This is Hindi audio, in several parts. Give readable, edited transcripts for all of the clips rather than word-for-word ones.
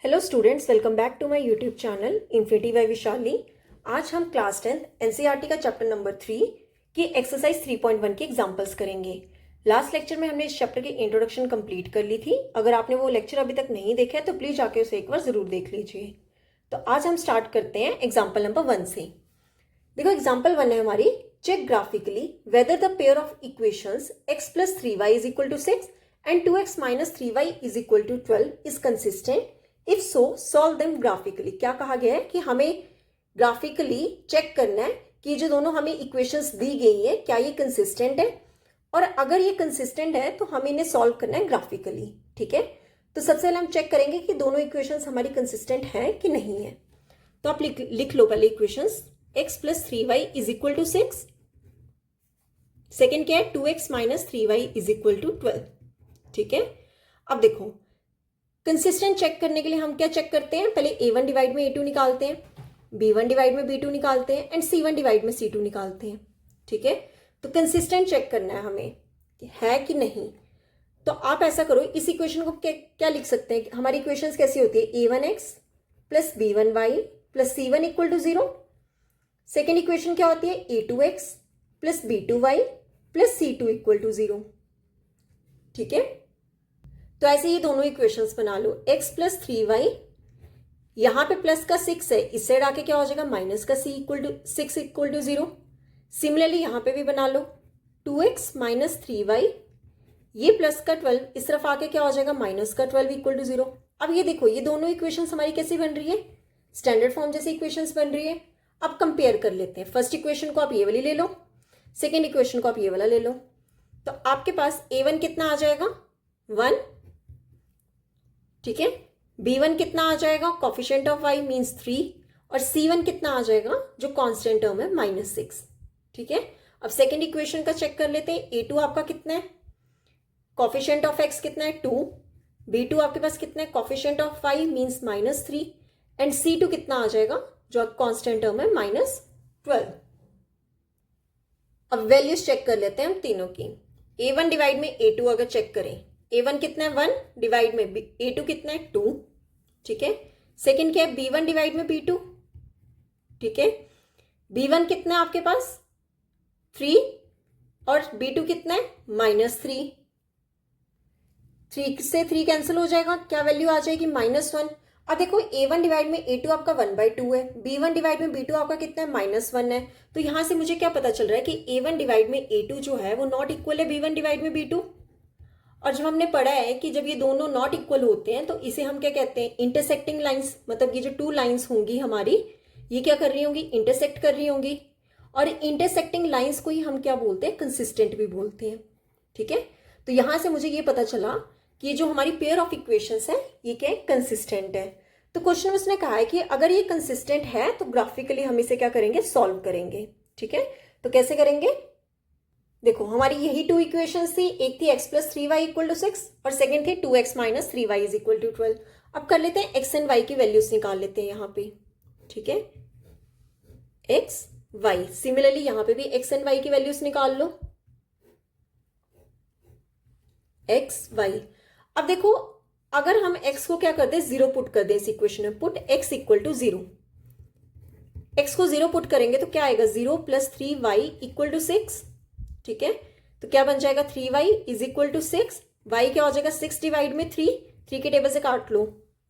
Hello students, welcome back to my YouTube channel infinity by Vishali. आज हम क्लास 10 एनसीईआरटी का चैप्टर नंबर 3 की एक्सरसाइज 3.1 के एग्जांपल्स करेंगे। लास्ट लेक्चर में हमने इस चैप्टर की इंट्रोडक्शन कंप्लीट कर ली थी। अगर आपने वो लेक्चर अभी तक नहीं देखा है तो प्लीज जाके उसे एक बार जरूर देख लीजिए। तो आज हम स्टार्ट करते हैं एग्जाम्पल नंबर 1 से। देखो एग्जाम्पल 1 है हमारी, check graphically whether the pair of equations x plus 3y is equal to 6 and 2x minus 3y is equal to 12 is consistent. If so solve them graphically. क्या कहा गया है कि हमें ग्राफिकली चेक करना है कि जो दोनों हमें इक्वेशंस दी गई है क्या ये कंसिस्टेंट है, और अगर ये कंसिस्टेंट है तो हमें इन्हें सॉल्व करना है ग्राफिकली। ठीक है, तो सबसे पहले हम चेक करेंगे कि दोनों इक्वेशंस हमारी कंसिस्टेंट है कि नहीं है। तो आप लिख लो पहले equations. x plus 3y is equal to 6। Second क्या है, 2x minus 3y is equal to 12। ठीक है, अब देखो कंसिस्टेंट चेक करने के लिए हम क्या चेक करते हैं, पहले a1 डिवाइड में a2 निकालते हैं, b1 डिवाइड में b2 निकालते हैं एंड c1 डिवाइड में c2 निकालते हैं। ठीक है, तो कंसिस्टेंट चेक करना है हमें कि है कि नहीं। तो आप ऐसा करो, इस इक्वेशन को क्या लिख सकते हैं, हमारी इक्वेशंस कैसी होती है, a1x plus b1y plus c1 equal to 0। Second equation क्या होती है, a2x plus b2y plus c2 equal to 0। ठीक है, तो ऐसे ये दोनों इक्वेशंस बना लो। x प्लस 3y, यहां पे प्लस का 6 है, इस साइड आके क्या हो जाएगा माइनस का 6 इक्वल टू 0। सिमिलरली यहां पे भी बना लो 2x माइनस 3y, ये प्लस का 12 इस तरफ आके क्या हो जाएगा माइनस का 12 इक्वल टू 0। अब ये देखो ये दोनों इक्वेशंस हमारी कैसी बन रही है, स्टैंडर्ड फॉर्म जैसी इक्वेशंस बन रही है। अब कंपेयर कर लेते हैं। फर्स्ट इक्वेशन को आप ये वाली ले लो, सेकेंड इक्वेशन को आप ये वाला ले लो। तो आपके पास a1 कितना आ जाएगा 1। ठीक है, b1 कितना आ जाएगा, कोफिशिएंट ऑफ y मींस 3, और c1 कितना आ जाएगा जो कांस्टेंट टर्म है -6। ठीक है, अब सेकंड इक्वेशन का चेक कर लेते हैं। a2 आपका कितना है, कोफिशिएंट ऑफ x कितना है 2, b2 आपके पास कितना है, coefficient of y means -3 and c2 कितना आ जाएगा जो कांस्टेंट टर्म है -12। अब वैल्यूज चेक कर लेते हैं हम तीनों की। a1 डिवाइड में a2 अगर चेक करें, a1 कितना है 1 डिवाइड में a2 कितना है 2। ठीक है, सेकंड क्या है b1 डिवाइड में b2। ठीक है, b1 कितना है आपके पास 3 और b2 कितना है -3। 3 से 3 कैंसिल हो जाएगा, क्या वैल्यू आ जाएगी -1। अब देखो a1 डिवाइड में a2 आपका 1/2 है, b1 डिवाइड में b2 आपका कितना है -1 है। तो यहां से मुझे क्या पता चल रहा है कि a1 डिवाइड में a2 जो है वो नॉट इक्वल है b1 डिवाइड में b2। और जब हमने पढ़ा है कि जब ये दोनों नॉट इक्वल होते हैं तो इसे हम क्या कहते हैं, इंटरसेक्टिंग लाइंस। मतलब ये जो टू लाइंस होंगी हमारी, ये क्या कर रही होंगी, इंटरसेक्ट कर रही होंगी, और इंटरसेक्टिंग लाइंस को ही हम क्या बोलते हैं, कंसिस्टेंट भी बोलते हैं। ठीक है, तो यहां से मुझे ये पता चला कि जो हमारी पेयर ऑफ इक्वेशंस है ये क्या है, कंसिस्टेंट है। तो क्वेश्चन में उसने कहा है कि अगर ये कंसिस्टेंट है तो ग्राफिकली हम इसे क्या करेंगे, सॉल्व करेंगे। ठीक है, तो कैसे करेंगे, देखो हमारी यही टू इक्वेशंस थी, एक थी x plus 3y equal to 6 और सेकेंड थी 2x minus 3y is equal to 12। अब कर लेते हैं x एंड y की वैल्यूज निकाल लेते हैं यहाँ पे। ठीक है, x y, सिमिलरली यहाँ पे भी x एंड y की वैल्यूज निकाल लो, x y। अब देखो अगर हम x को क्या कर दें, 0 पुट कर दें इस इक्वेशन में, put x equal to 0। x को 0 पुट करेंगे तो क्या आएगा, 0 प्लस 3y इक्वल टू 6। ठीक है, तो क्या बन जाएगा 3y is equal to 6। y क्या हो जाएगा 6 डिवाइड में 3, 3 के टेबल से काट लो,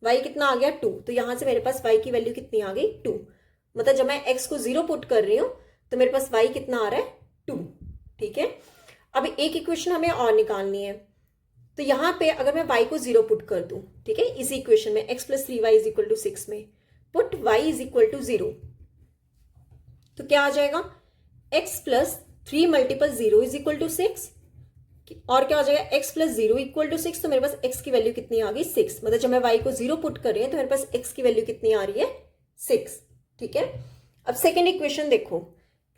y कितना आ गया 2। तो यहां से मेरे पास y की वैल्यू कितनी आ गई 2। मतलब जब मैं x को 0 पुट कर रही हूं तो मेरे पास y कितना आ रहा है 2। ठीक है, अब एक इक्वेशन हमें और निकालनी है। तो यहां पे अगर मैं y को 0 पुट कर दूं, ठीक है, इसी इक्वेशन में x plus 3y is equal to 6 में put y is equal to 0, तो क्या आ जाएगा, x plus 3 multiple 0 is equal to 6, और क्या हो जाएगा x प्लस 0 इक्वल टू 6। तो मेरे पास x की वैल्यू कितनी आ गई 6। मतलब जब मैं y को 0 पुट कर रही हूं तो मेरे पास x की वैल्यू कितनी आ रही है 6। ठीक है, अब सेकेंड इक्वेशन देखो,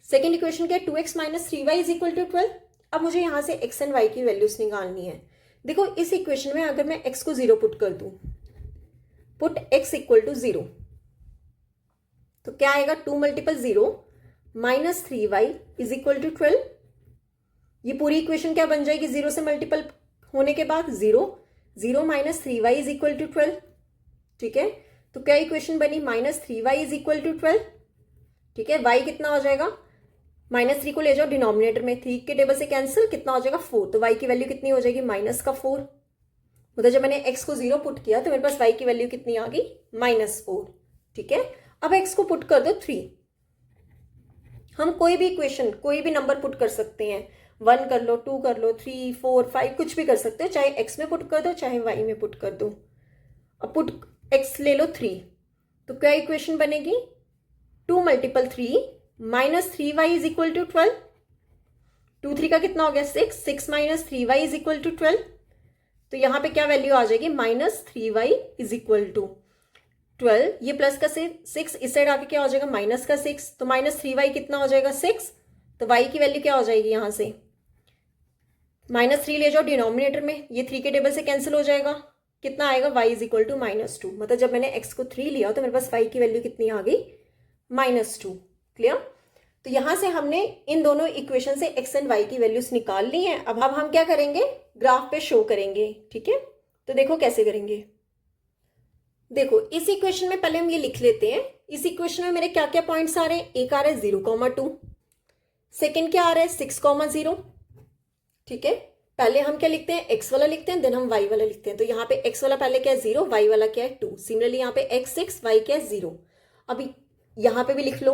सेकेंड इक्वेशन क्या है, 2x minus 3y is equal to 12। अब मुझे यहां से x एंड y की वैल्यूज निकालनी है। देखो इस इक्वेशन में अगर मैं x को 0 पुट कर दूं, पुट x इक्वल टू 0, तो क्या आएगा 2 multiple 0 minus 3y is equal to 12। ये पूरी इक्वेशन क्या बन जाएगी, 0 से मल्टीपल होने के बाद 0 0 minus 3y is equal to 12। ठीक है, तो क्या इक्वेशन बनी, -3y इज इक्वल टू 12। ठीक है, y कितना हो जाएगा, -3 को ले जाओ डिनोमिनेटर में, 3 के टेबल से कैंसिल, कितना हो जाएगा 4, तो y की वैल्यू कितनी हो जाएगी -4। मतलब जब मैंने x को 0 पुट किया तो मेरे पास y की वैल्यू कितनी आ गई, -4। ठीक है, अब x को पुट कर दो 3। हम कोई भी इक्वेशन, कोई भी नंबर पुट कर सकते हैं, 1 कर लो, 2 कर लो, 3, 4, 5, कुछ भी कर सकते हो, चाहे x में पुट कर दो चाहे y में पुट कर दो। अब पुट x ले लो 3, तो क्या इक्वेशन बनेगी, 2 × 3 -3y इज इक्वल टू 12। 2 3 का कितना हो गया 6, 6 - 3y इज इक्वल टू 12। तो यहाँ पे क्या वैल्यू आ जाएगी, -3y इज इक्वल टू 12, ये प्लस का 6 इस साइड आके क्या हो जाएगा माइनस का 6, तो -3y कितना हो जाएगा 6, तो y की वैल्यू क्या हो जाएगी, यहाँ से -3 ले जाओ डिनोमिनेटर में, ये 3 के टेबल से कैंसिल हो जाएगा, कितना आएगा y इज इक्वल टू -2। मतलब जब मैंने x को 3 लिया तो मेरे पास y की वैल्यू कितनी आ गई, -2। क्लियर, तो यहां से हमने इन दोनों इक्वेशन से x एंड y की वैल्यूज निकाल ली हैं। अब हम क्या करेंगे, ग्राफ पे शो करेंगे। ठीक है, तो देखो कैसे करेंगे। देखो इस इक्वेशन में पहले हम ये लिख लेते हैं, इस इक्वेशन में मेरे क्या क्या पॉइंट्स आ रहे हैं, एक आ रहा है 0,2, सेकेंड क्या आ रहा है 6,0। ठीक है, पहले हम क्या लिखते हैं, x वाला लिखते हैं, देन हम y वाला लिखते हैं। तो यहाँ पे x वाला पहले क्या है 0, y वाला क्या है 2। सिमिलरली यहाँ पे x 6, y क्या है 0। अभी यहाँ पे भी लिख लो,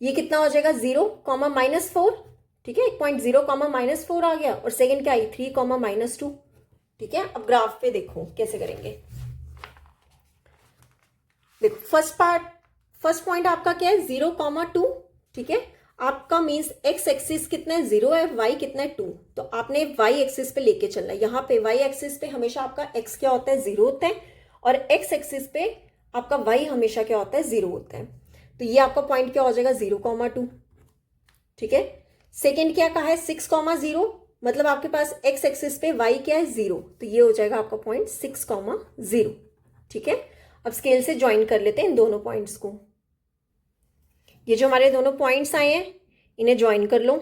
ये कितना हो जाएगा 0, -4। ठीक है, एक पॉइंट 0, -4 आ गया, और सेकेंड क्या आई 3, -2। ठीक है, अब ग्राफ पे देखो कैसे करेंगे। देखो फर्स्ट पॉइंट आपका क्या है 0,2। ठीक है, आपका मीन्स x एक्सिस कितना है 0 है, y कितना है 2, तो आपने y एक्सिस पे लेके चलना है। यहाँ पे y एक्सिस पे हमेशा आपका x क्या होता है 0 होता है, और x एक्सिस पे आपका y हमेशा क्या होता है 0 होता है। तो ये आपका पॉइंट क्या हो जाएगा 0,2। ठीक है, सेकेंड क्या कहा है 6,0, मतलब आपके पास x एक्सिस पे y क्या है 0, तो ये हो जाएगा आपका पॉइंट 6,0। ठीक है, अब स्केल से ज्वाइन कर लेते हैं इन दोनों पॉइंट्स को। ये जो हमारे दोनों पॉइंट्स आए हैं इन्हें ज्वाइन कर लो।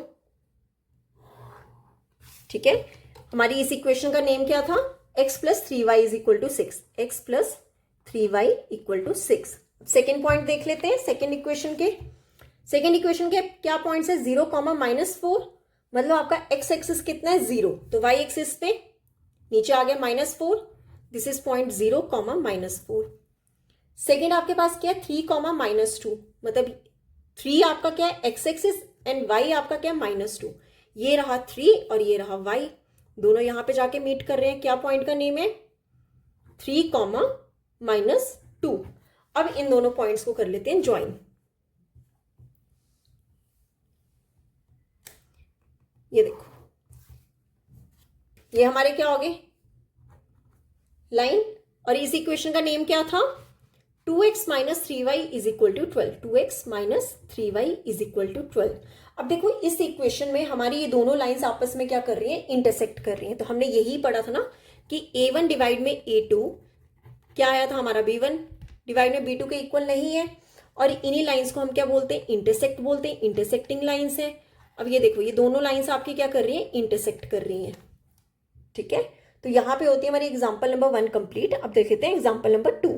ठीक है, हमारी इस इक्वेशन का नेम क्या था, x + 3y is equal to 6, x + 3y equal to 6। Second point देख लेते हैं, सेकेंड इक्वेशन के क्या पॉइंट्स है 0, -4, मतलब आपका x एक्सिस कितना है 0, तो y एक्सिस पे नीचे आ गया -4, दिस इज पॉइंट 0, -4। सेकेंड आपके पास क्या है 3, -2, मतलब 3 आपका क्या है x एक्सिस एंड y आपका क्या है -2। ये रहा 3 और ये रहा y, दोनों यहां पे जाके मीट कर रहे हैं। क्या पॉइंट का नेम है 3, -2। अब इन दोनों पॉइंट्स को कर लेते हैं ज्वाइन। ये देखो, ये हमारे क्या हो गए लाइन, और इस इक्वेशन का नेम क्या था 2x - 3y is equal to 12, 2x - 3y is equal to 12। अब देखो इस इक्वेशन में हमारी ये दोनों लाइंस आपस में क्या कर रही हैं, इंटरसेक्ट कर रही हैं। तो हमने यही पढ़ा था ना कि a1 डिवाइड में a2 क्या आया था हमारा, b1 डिवाइड में b2 के इक्वल नहीं है, और इन्हीं लाइंस को हम क्या बोलते हैं, इंटरसेक्ट बोलते हैं, इंटरसेक्टिंग लाइंस है। अब ये देखो ये दोनों लाइंस आपकी क्या कर रही हैं, इंटरसेक्ट कर रही हैं। ठीक है, तो यहां पे होती है हमारी एग्जाम्पल नंबर 1 कंप्लीट। अब देख लेते हैं एग्जाम्पल नंबर 2।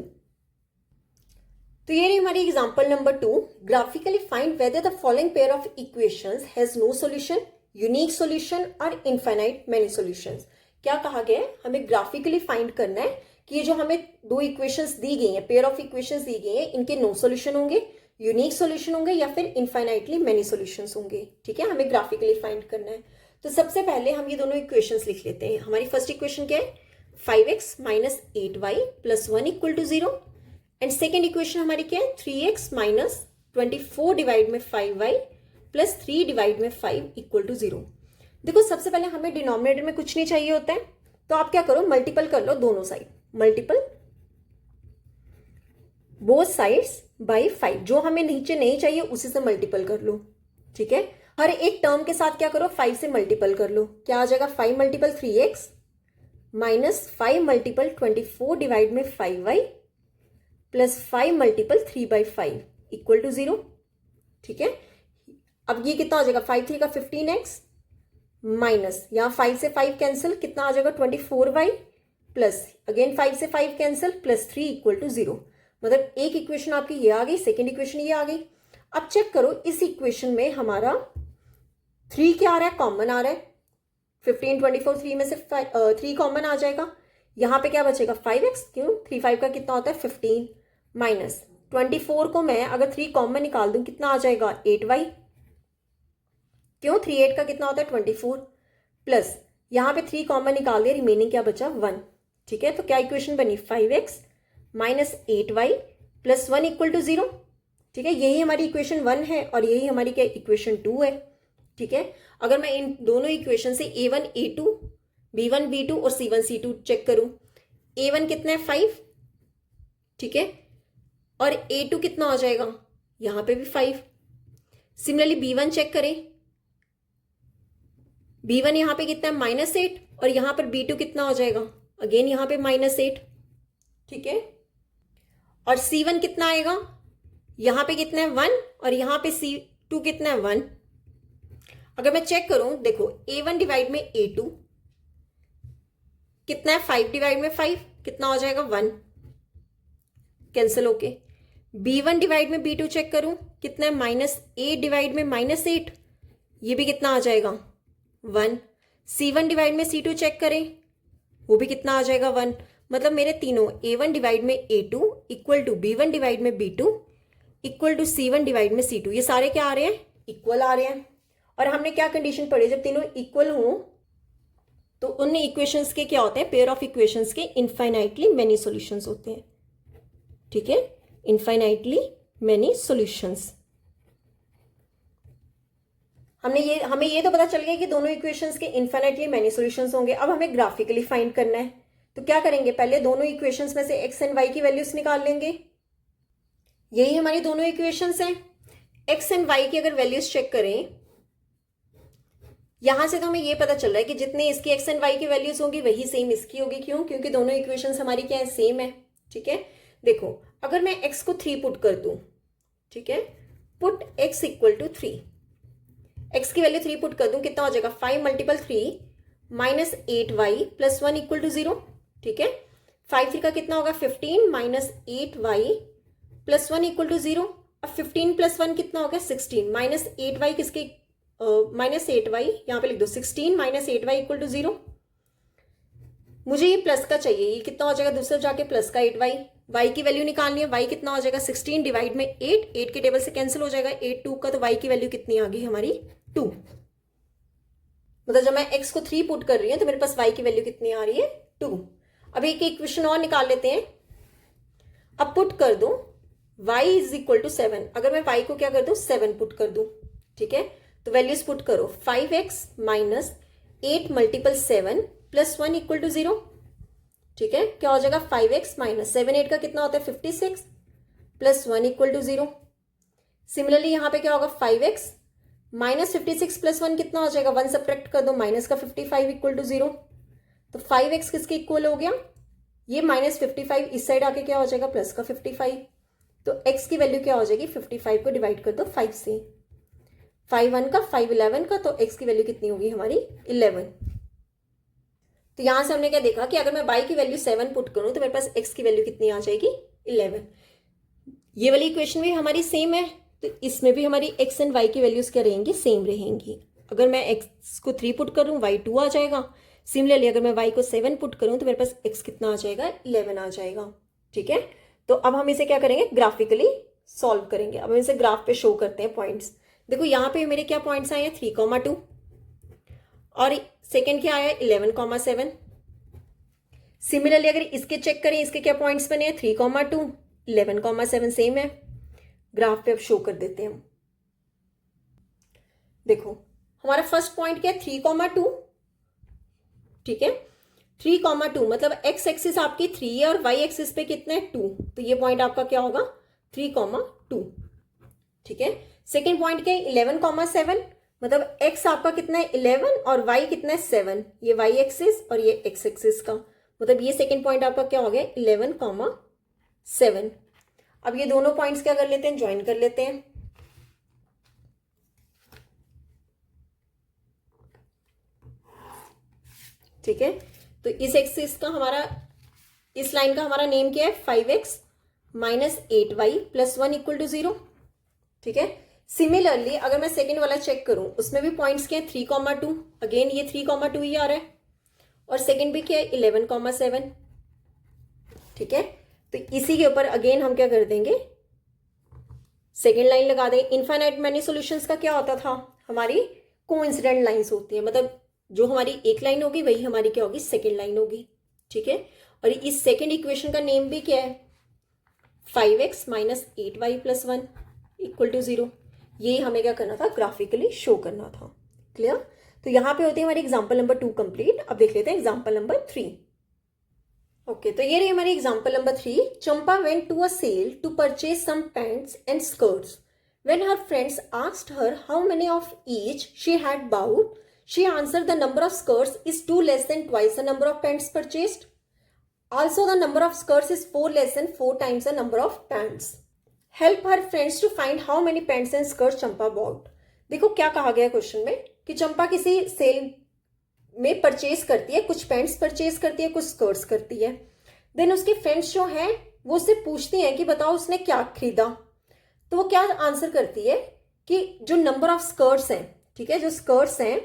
तो ये रही हमारी example number 2, graphically find whether the following pair of equations has no solution, unique solution और इनफाइनाइट मेनी सॉल्यूशंस। क्या कहा गया है, हमें ग्राफिकली फाइंड करना है कि ये जो हमें दो इक्वेशंस दी गई हैं, पेयर ऑफ इक्वेशंस दी गई हैं, इनके नो सॉल्यूशन होंगे, यूनिक सॉल्यूशन होंगे या फिर इनफाइनाइटली मेनी सॉल्यूशंस होंगे। ठीक है, हमें ग्राफिकली फाइंड करना है। तो सबसे पहले हम ये दोनों इक्वेशंस लिख लेते हैं। हमारी फर्स्ट इक्वेशन क्या है 5x - 8y + 1 equal to 0, and second equation हमारी क्या है 3x - 24 डिवाइड में 5y + 3 डिवाइड में 5 इक्वल टू 0। देखो सबसे पहले हमें डिनोमिनेटर में कुछ नहीं चाहिए होता है, तो आप क्या करो मल्टीपल कर लो दोनों side, multiple both sides by 5, जो हमें नीचे नहीं चाहिए उसी से मल्टीपल कर लो। ठीक है, हर एक टर्म के साथ क्या करो 5 से मल्टीपल कर लो। क्या आ जाएगा 5 × 3x - 5 × 24 डिवाइड में 5y + 5 × 3/5 इक्वल टू 0। ठीक है, अब ये कितना हो जाएगा 5 3 का 15x माइनस यहाँ 5 से 5 कैंसिल, कितना आ जाएगा 24y प्लस अगेन 5 से 5 कैंसिल प्लस 3 इक्वल टू 0। मतलब एक इक्वेशन आपकी ये आ गई, सेकेंड इक्वेशन ये आ गई। अब चेक करो इस इक्वेशन में हमारा 3 क्या आ रहा है, कॉमन आ रहा है। 15 24 3 में से 3 कॉमन आ जाएगा। यहाँ पे क्या बचेगा 5x, क्यों 3 5 का कितना होता है 15 माइनस 24 को मैं अगर 3 कॉमन निकाल दूं कितना आ जाएगा 8y, क्यों 3 8 का कितना होता है 24 प्लस यहाँ पे 3 कॉमन निकाल दिया, रिमेनिंग क्या बचा 1। ठीक है, तो क्या इक्वेशन बनी 5x minus 8y plus 1 equal to 0। ठीक है, यही हमारी इक्वेशन 1 है और यही हमारी क्या इक्वेशन 2 है। ठीक है, अगर मैं इन दोनों इक्वेशन से a1 a2 b1 b2 और c1 c2 चेक करूं, a1 कितना है 5, ठीक है, और a2 कितना हो जाएगा यहां पे भी 5। सिमिलरली b1 चेक करें, b1 यहां पे कितना है -8 और यहां पर b2 कितना हो जाएगा अगेन यहां पे -8। ठीक है, और c1 कितना आएगा, यहां पे कितना है 1 और यहां पे c2 कितना है 1। अगर मैं चेक करूं देखो a1 डिवाइड में a2 कितना है 5 डिवाइड में 5 कितना हो जाएगा 1, कैंसिल होके। b1 डिवाइड में b2 चेक करूं कितना है -8 डिवाइड में -8, ये भी कितना आ जाएगा 1। c1 डिवाइड में c2 चेक करें वो भी कितना आ जाएगा 1। मतलब मेरे तीनों a1 डिवाइड में a2 equal to b1 divide में b2 equal to c1 divide में c2, ये सारे क्या आ रहे हैं इक्वल आ रहे हैं। और हमने क्या कंडीशन पढ़ी, जब तीनों इक्वल हों तो उन इक्वेशंस के क्या होते हैं, पेयर ऑफ इक्वेशंस के इनफाइनाइटली मेनी सॉल्यूशंस होते हैं। ठीक है, इनफाइनाइटली मेनी सॉल्यूशंस। हमें ये तो पता चल गया कि दोनों इक्वेशंस के इनफाइनाइटली मेनी सॉल्यूशंस होंगे। अब हमें ग्राफिकली फाइंड करना है, तो क्या करेंगे, पहले दोनों इक्वेशंस में से x एंड y की वैल्यूज निकाल लेंगे। यही हमारी दोनों इक्वेशंस हैं। x एंड y की अगर वैल्यूज चेक करें, यहां से तो हमें ये पता चल रहा है कि जितने इसकी x एंड y की वैल्यूज होंगी वही सेम इसकी होगी। क्यों, क्योंकि दोनों इक्वेशंस हमारी क्या है सेम है। ठीक है, देखो अगर मैं x को 3 पुट कर दूं, ठीक है, put x equal to 3, x की वैल्यू 3 पुट कर दूं कितना हो जाएगा 5 multiple 3 minus 8y plus 1 equal to 0। ठीक है, 5 3 का कितना होगा 15 minus 8y plus 1 equal to 0। अब 15 प्लस 1 कितना होगा 16 माइनस 8y किसके -8y यहाँ पे लिख दो 16 माइनस 8y इक्वल टू 0। मुझे ये प्लस का चाहिए, ये कितना हो जाएगा दूसरा जाके प्लस का 8y। y की वैल्यू निकालनी है, y कितना हो जाएगा 16 डिवाइड में 8 के टेबल से कैंसिल हो जाएगा 8 2 का, तो y की वैल्यू कितनी आ गई हमारी 2। मतलब जब मैं x को 3 पुट कर रही हूँ तो मेरे पास y की वैल्यू कितनी आ रही है 2। अब एक इक्वेशन और निकाल लेते हैं। अब पुट कर दो y इज इक्वल टू 7। अगर मैं y को क्या कर दूं 7 पुट कर दूं, ठीक है, तो वैल्यूज पुट करो 5x minus 8 multiple 7 plus 1 equal to 0। ठीक है, क्या हो जाएगा 5x माइनस 7 8 का कितना होता है 56 प्लस 1 इक्वल टू 0। सिमिलरली यहाँ पे क्या होगा 5x माइनस 56 प्लस 1 कितना हो जाएगा 1 सब्ट्रैक्ट कर दो माइनस का 55 इक्वल टू 0। तो 5x किसके इक्वल हो गया, ये माइनस 55 इस साइड आके क्या हो जाएगा प्लस का 55। तो x की वैल्यू क्या हो जाएगी 55 को डिवाइड कर दो 5 से, 5 1 का 5 11 का, तो x की वैल्यू कितनी होगी हमारी 11। तो यहां से हमने क्या देखा कि अगर मैं y की वैल्यू 7 पुट करूं तो मेरे पास x की वैल्यू कितनी आ जाएगी 11। ये वाली इक्वेशन भी हमारी सेम है, तो इसमें भी हमारी x एंड y की वैल्यूज क्या रहेंगी सेम रहेंगी। अगर मैं x को 3 पुट करूं y 2 आ जाएगा। सिमिलरली अगर मैं y को 7 पुट करूं तो मेरे पास x कितना आ जाएगा 11 आ जाएगा। ठीक है, तो अब हम इसे क्या करेंगे ग्राफिकली सॉल्व करेंगे। अब हम इसे ग्राफ पे शो करते हैं पॉइंट्स। देखो यहाँ पे मेरे क्या पॉइंट्स आए हैं 3,2 और सेकेंड क्या आया 11,7। सिमिलरली अगर इसके चेक करें इसके क्या पॉइंट्स बने हैं 3,2 11,7 सेम है। ग्राफ पे अब शो कर देते हैं हम। देखो हमारा फर्स्ट पॉइंट क्या है 3,2, ठीक है, 3,2 मतलब x एक्सिस आपकी 3 है और y एक्सिस पे कितना है 2, तो ये पॉइंट आपका क्या होगा 3,2। ठीक है, सेकेंड पॉइंट क्या है 11,7 मतलब x आपका कितना है 11 और y कितना है 7, ये y एक्सिस और ये x एक्सिस का, मतलब ये सेकेंड पॉइंट आपका क्या हो गया 11,7। अब ये दोनों पॉइंट्स क्या कर लेते हैं ज्वाइन कर लेते हैं। ठीक है, तो इस एक्सिस का हमारा इस लाइन का हमारा नेम क्या है, 5x minus 8y plus 1 equal to 0, ठीक है। सिमिलरली अगर मैं सेकेंड वाला चेक करूं, उसमें भी पॉइंट्स क्या है, 3,2, अगेन ये 3,2 ही आ रहा है, और सेकेंड भी क्या है, 11,7, ठीक है। तो इसी के ऊपर अगेन हम क्या कर देंगे, सेकेंड लाइन लगा देंगे। इनफाइनाइट मैनी सॉल्यूशंस का क्या होता था, हमारी कोइंसिडेंट लाइंस होती है, मतलब जो हमारी एक लाइन होगी वही हमारी क्या होगी, सेकेंड लाइन होगी, ठीक है। और इस सेकेंड इक्वेशन का नेम भी क्या है, 5x minus 8y plus 1 equal to 0। ये हमें क्या करना था, ग्राफिकली शो करना था। क्लियर। तो यहां पे होती है हमारी एग्जाम्पल नंबर 2 कंप्लीट। अब देख लेते हैं एग्जाम्पल नंबर 3। ओके, तो ये रही हमारी example number 3। Champa went to a sale to purchase some pants and skirts. When her friends asked her how many of each she had bought, she answered the number of skirts is 2 less than twice the number of pants purchased. Also, the number of skirts is 4 less than 4 times the number of pants. Help her friends to find how many pants and skirts Champa bought. देखो क्या कहा गया क्वेश्चन में कि चंपा किसी सेल में परचेज करती है, कुछ पैंट्स परचेज करती है, कुछ स्कर्ट्स करती है। देन उसके फ्रेंड्स जो हैं वो उससे पूछती हैं कि बताओ उसने क्या खरीदा। तो वो क्या आंसर करती है कि जो नंबर ऑफ स्कर्ट्स हैं, ठीक है, जो स्कर्ट्स हैं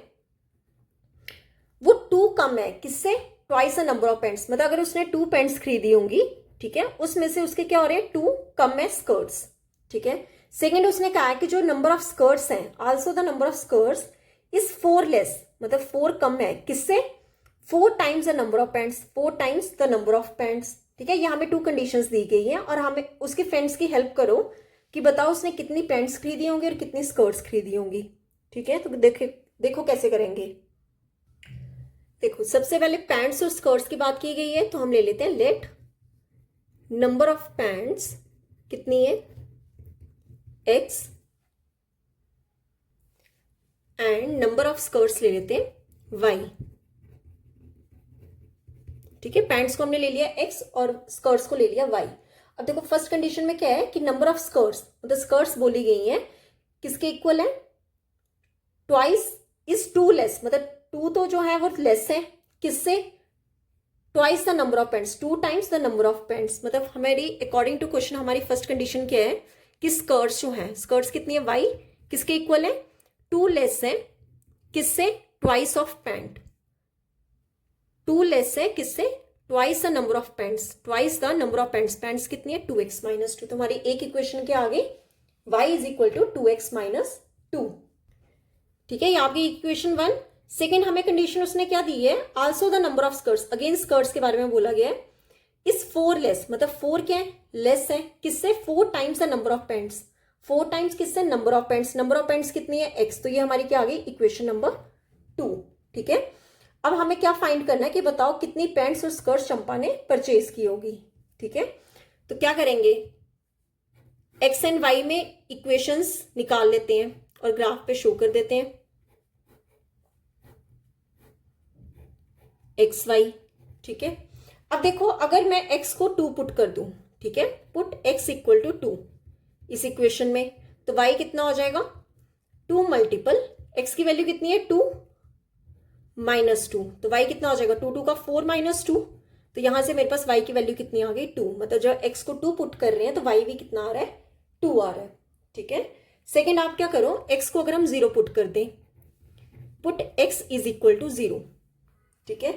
वो 2 कम है, किससे, twice the number of pants. मतलब अगर उसने 2 पैंट्स खरीदी होंगी, ठीक है, उसमें से उसके क्या हो रहे हैं, 2 कम है स्कर्ट्स, ठीक है। सेकेंड उसने कहा है कि जो नंबर ऑफ स्कर्ट्स हैं, also the number of skirts is 4 less, मतलब 4 कम है, किससे, 4 times the number of pants, 4 times the number of pants, ठीक है। ये हमें 2 कंडीशंस दी गई हैं और हमें उसके फ्रेंड्स की हेल्प करो कि बताओ उसने कितनी पैंट्स खरीदी होंगी और कितनी स्कर्ट्स खरीदी होंगी, ठीक है। तो देखो कैसे करेंगे। देखो सबसे पहले पैंट्स और स्कर्ट्स की बात की गई है, तो हम ले लेते हैं लेट नंबर ऑफ पैंट्स कितनी है, x, and number of skirts ले लेते हैं y, ठीक है। पैंट्स को हमने ले लिया x और स्कर्ट्स को ले लिया y। अब देखो फर्स्ट कंडीशन में क्या है कि नंबर ऑफ स्कर्ट्स, मतलब स्कर्ट्स बोली गई हैं किसके इक्वल है, ट्वाइस इज 2 लेस, मतलब 2 तो जो है वो लेस है, किससे, twice the number of pants, 2 times the number of pants. मतलब हमारी अकॉर्डिंग टू क्वेश्चन हमारी फर्स्ट कंडीशन क्या है कि स्कर्ट्स जो है, स्कर्ट्स कितनी है, y किसके इक्वल है, 2 लेस है, किससे, ट्वाइस ऑफ पैंट, 2 लेस है, किससे, twice the number of pants, twice the number of pants, pants कितनी है, 2x माइनस 2। तो हमारी एक इक्वेशन के आगे y is equal to 2x minus 2, ठीक है। ये आपकी इक्वेशन 1। सेकेंड हमें कंडीशन उसने क्या दी है, also the number of skirts, again skirts के बारे में बोला गया है, इज 4 लेस, मतलब 4 क्या है, लेस है, किससे, 4 times the number of pants, 4 times किससे, number of pants, number of pants कितनी है, x। तो ये हमारी क्या आ गई, इक्वेशन नंबर 2, ठीक है। अब हमें क्या फाइंड करना है कि बताओ कितनी पैंट्स और स्कर्ट्स चंपा ने परचेज की होगी, ठीक है। तो क्या करेंगे, x एंड y में इक्वेशंस निकाल लेते हैं और ग्राफ पे शो कर देते हैं, एक्स वाई, ठीक है। अब देखो अगर मैं x को 2 पुट कर दूं, ठीक है, पुट x इक्वल टू 2 इस इक्वेशन में, तो y कितना हो जाएगा, 2 मल्टीपल x की वैल्यू कितनी है, 2 माइनस 2, तो y कितना हो जाएगा, 2 का 4 माइनस 2, तो यहां से मेरे पास y की वैल्यू कितनी आ गई, 2। मतलब जब x को 2 पुट कर रहे हैं तो y भी कितना आ रहा है, 2 आ रहा है, ठीक है। सेकेंड आप क्या करो, x को अगर हम 0 पुट कर दें, put x is equal to 0, ठीक है।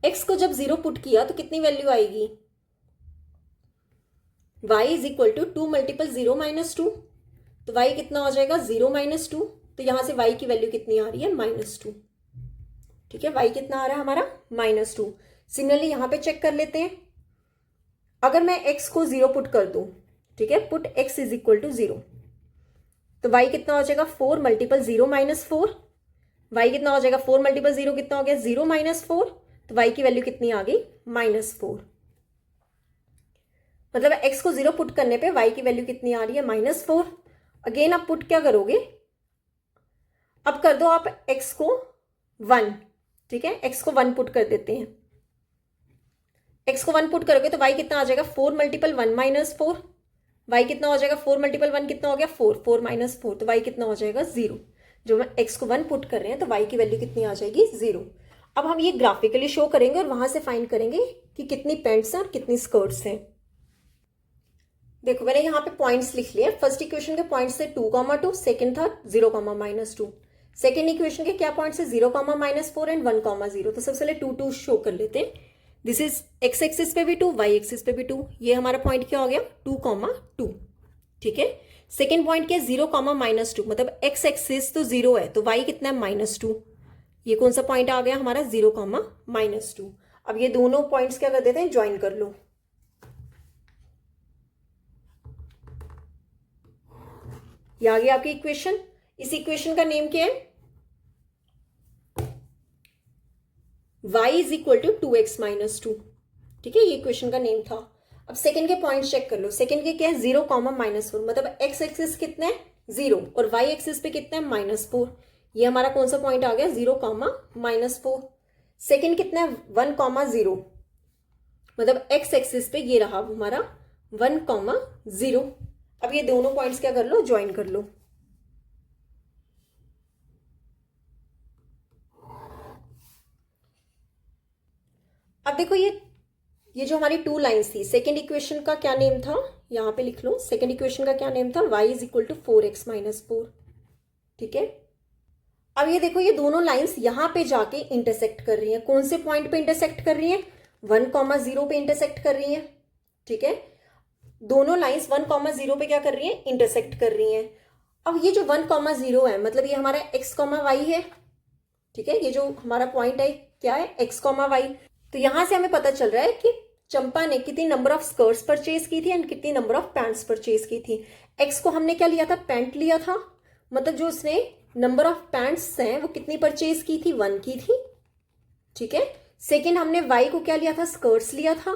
x को जब 0 पुट किया तो कितनी वैल्यू आएगी, y is equal to 2 multiple 0 minus 2, तो y कितना हो जाएगा, 0 माइनस 2, तो यहां से y की वैल्यू कितनी आ रही है, -2, ठीक है। y कितना आ रहा है हमारा, -2। सिमिलरली यहां पे चेक कर लेते हैं, अगर मैं x को 0 पुट कर दूं, ठीक है, put x is equal to 0, तो y कितना हो जाएगा, 4 मल्टीपल 0 माइनस 4, y कितना हो जाएगा, 4 मल्टीपल 0 कितना हो गया, 0 माइनस 4, तो y की वैल्यू कितनी आ गई, -4। मतलब x को 0 पुट करने पे y की वैल्यू कितनी आ रही है, -4। अगेन आप पुट क्या करोगे, अब कर दो आप x को 1, ठीक है, x को 1 पुट कर देते हैं, x को 1 पुट करोगे तो y कितना आ जाएगा, 4 मल्टीपल 1 माइनस 4, y कितना हो जाएगा, 4 मल्टीपल 1 कितना हो गया, 4, 4 माइनस 4, तो y कितना हो जाएगा, 0। जो हम x को 1 पुट कर रहे हैं तो y की वैल्यू कितनी आ जाएगी, 0। अब हम ये ग्राफिकली शो करेंगे और वहां से फाइंड करेंगे कि कितनी पैंट्स हैं और कितनी स्कर्ट्स हैं। देखो मैंने यहाँ पे पॉइंट्स लिख लिए। फर्स्ट इक्वेशन के पॉइंट्स है 2,2, सेकंड था 0,-2। सेकंड इक्वेशन के क्या पॉइंट्स है 0,-4 एंड 1,0। तो सबसे पहले 2 2 शो कर लेते हैं। दिस इज एक्स एक्सिस पे भी 2, वाई एक्सिस पे भी 2। ये हमारा पॉइंट क्या हो गया 2,2। ठीक है। सेकेंड पॉइंट क्या है 0,-2, मतलब एक्स एक्सिस तो 0 है तो वाई कितना है -2। ये कौन सा पॉइंट आ गया हमारा 0,-2। अब ये दोनों पॉइंट्स क्या कर देते हैं ज्वाइन कर लो। ये आ गई आपकी इक्वेशन। इस इक्वेशन का नेम क्या है y is equal to 2x - 2। ठीक है, ये इक्वेशन का नेम था। अब सेकंड के पॉइंट चेक कर लो। सेकंड के क्या है 0,-4, मतलब x एक्सिस कितना है 0 और y एक्सिस पे कितना है -4। ये हमारा कौन सा पॉइंट आ गया 0,-4। सेकंड कितना है 1,0, मतलब x एक्सिस पे ये रहा हमारा 1,0। अब ये दोनों पॉइंट्स क्या कर लो ज्वाइन कर लो। अब देखो ये जो हमारी 2 लाइंस थी, सेकंड इक्वेशन का क्या नेम था यहां पे लिख लो। सेकंड इक्वेशन का क्या नेम था y is equal to 4x - 4। ठीक है। अब ये देखो ये दोनों लाइंस यहां पे जाके इंटरसेक्ट कर रही हैं। कौन से पॉइंट पे इंटरसेक्ट कर रही हैं 1,0 पे इंटरसेक्ट कर रही हैं। ठीक है, दोनों लाइंस 1,0 पे क्या कर रही हैं इंटरसेक्ट कर रही हैं। अब ये जो 1,0 है मतलब ये हमारा x, y है। ठीक है, ये जो हमारा पॉइंट है क्या है x, y। तो यहां से हमें पता चल रहा है कि चंपा ने कितनी नंबर ऑफ स्कर्ट्स परचेज की थी एंड कितनी नंबर ऑफ पैंट्स परचेज की थी। एक्स को हमने क्या लिया था पैंट लिया था, मतलब जो उसने नंबर ऑफ पैंट्स हैं वो कितनी परचेज की थी 1 की थी। ठीक है। सेकेंड हमने वाई को क्या लिया था स्कर्ट्स लिया था।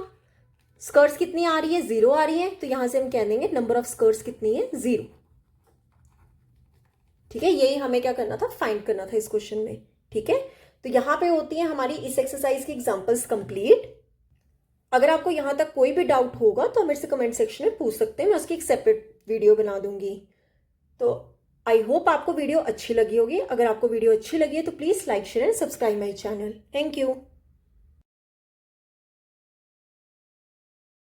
स्कर्ट्स कितनी आ रही है 0 आ रही है, तो यहां से हम कह देंगे नंबर ऑफ स्कर्ट्स कितनी है 0। ठीक है, यही हमें क्या करना था फाइंड करना था इस क्वेश्चन में। ठीक है, तो यहां पे होती है हमारी इस एक्सरसाइज की एग्जांपल्स कंप्लीट। अगर आपको यहां तक कोई भी डाउट होगा तो मेरे से कमेंट सेक्शन में पूछ सकते हैं, मैं उसकी एक सेपरेट वीडियो बना दूंगी। तो आई होप आपको वीडियो अच्छी लगी होगी। अगर आपको वीडियो अच्छी लगी है तो please like share and subscribe my channel. Thank you.